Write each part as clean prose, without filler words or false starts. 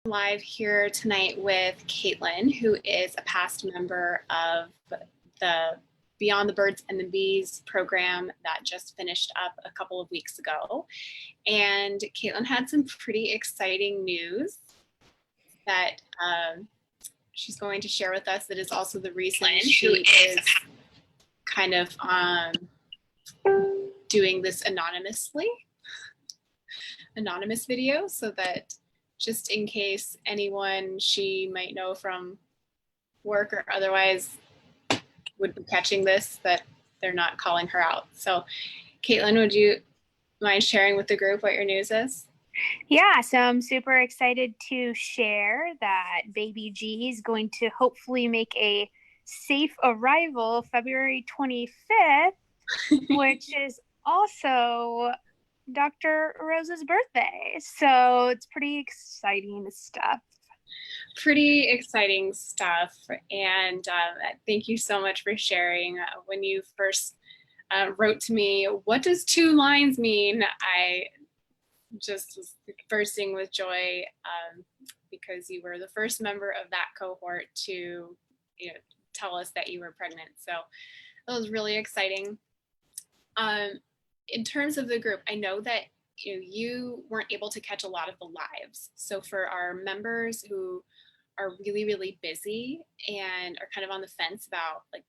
Live here tonight with Kaitlin, who is a past member of the Beyond the Birds and the Bees program that just finished up a couple of weeks ago. And Kaitlin had some pretty exciting news that she's going to share with us. That is also the reason she is kind of doing this anonymous video, so that just in case anyone she might know from work or otherwise would be catching this, that they're not calling her out. So Kaitlin, would you mind sharing with the group what your news is? Yeah, so I'm super excited to share that baby G is going to hopefully make a safe arrival February 25th, which is also Dr. Rose's birthday. So it's pretty exciting stuff. Pretty exciting stuff. And thank you so much for sharing. When you first wrote to me, what does 2 lines mean? I just was bursting with joy because you were the first member of that cohort to tell us that you were pregnant. So that was really exciting. In terms of the group, I know that you weren't able to catch a lot of the lives. So for our members who are really, really busy and are kind of on the fence about, like,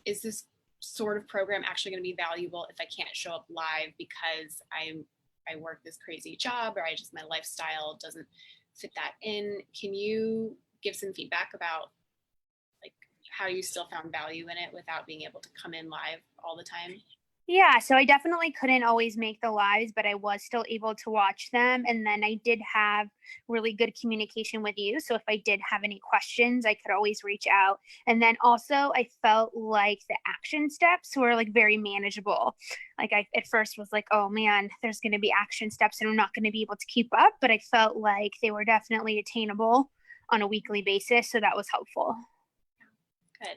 is this sort of program actually going to be valuable if I can't show up live because I work this crazy job, or my lifestyle doesn't fit that in? Can you give some feedback about like how you still found value in it without being able to come in live all the time? Yeah, so I definitely couldn't always make the lives, but I was still able to watch them. And then I did have really good communication with you. So if I did have any questions, I could always reach out. And then also I felt like the action steps were like very manageable. Like I at first was like, oh man, there's going to be action steps and I'm not going to be able to keep up. But I felt like they were definitely attainable on a weekly basis. So that was helpful. Good.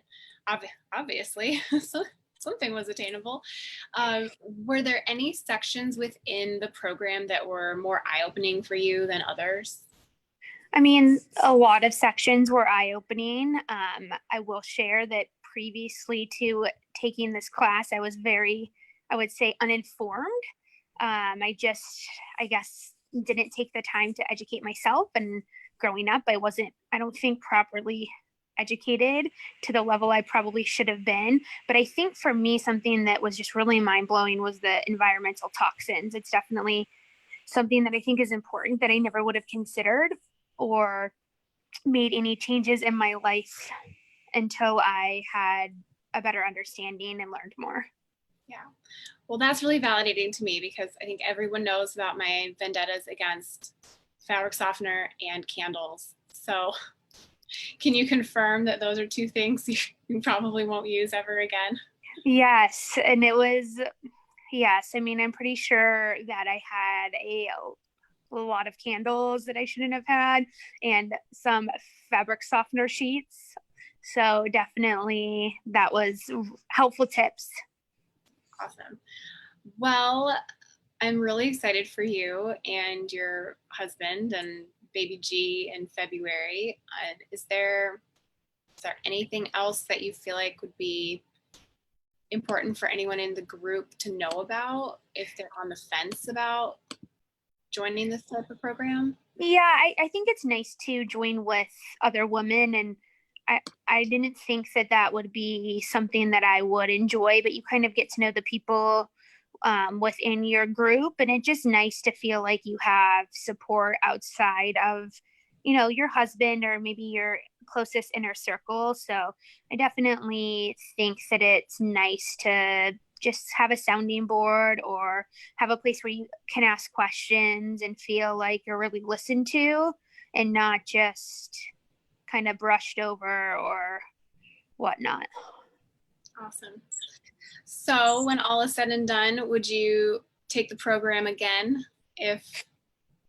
Obviously. So something was attainable. Were there any sections within the program that were more eye-opening for you than others? I mean, a lot of sections were eye-opening. I will share that previously to taking this class, I was very, I would say, uninformed. I guess, didn't take the time to educate myself. And growing up, I don't think, properly educated to the level I probably should have been. But I think for me, something that was just really mind blowing was the environmental toxins. It's definitely something that I think is important that I never would have considered or made any changes in my life until I had a better understanding and learned more. Yeah. Well, that's really validating to me because I think everyone knows about my vendettas against fabric softener and candles. So can you confirm that those are 2 things you probably won't use ever again? Yes. And yes. I mean, I'm pretty sure that I had a lot of candles that I shouldn't have had and some fabric softener sheets. So definitely that was helpful tips. Awesome. Well, I'm really excited for you and your husband and baby G in February. Is there anything else that you feel like would be important for anyone in the group to know about if they're on the fence about joining this type of program? Yeah, I think it's nice to join with other women, and I didn't think that would be something that I would enjoy, but you kind of get to know the people within your group, and it's just nice to feel like you have support outside of, your husband or maybe your closest inner circle. So I definitely think that it's nice to just have a sounding board or have a place where you can ask questions and feel like you're really listened to and not just kind of brushed over or whatnot. Awesome. So when all is said and done, would you take the program again?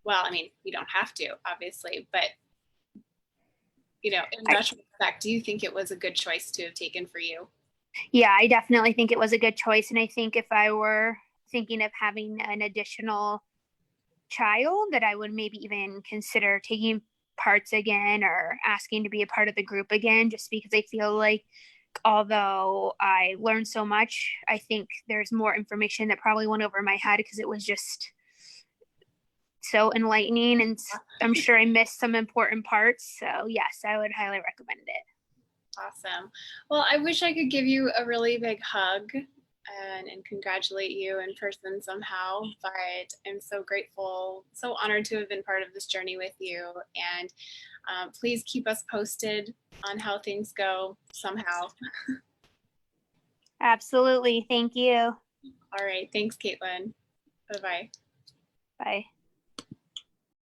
Well, I mean, you don't have to, obviously, but in retrospect, do you think it was a good choice to have taken for you? Yeah, I definitely think it was a good choice. And I think if I were thinking of having an additional child, that I would maybe even consider taking parts again or asking to be a part of the group again, just because I feel like although I learned so much, I think there's more information that probably went over my head because it was just so enlightening, and I'm sure I missed some important parts. So yes, I would highly recommend it. Awesome. Well, I wish I could give you a really big hug and congratulate you in person somehow, but I'm so grateful, so honored to have been part of this journey with you. And please keep us posted on how things go somehow. Absolutely. Thank you. All right. Thanks, Kaitlin. Bye-bye. Bye.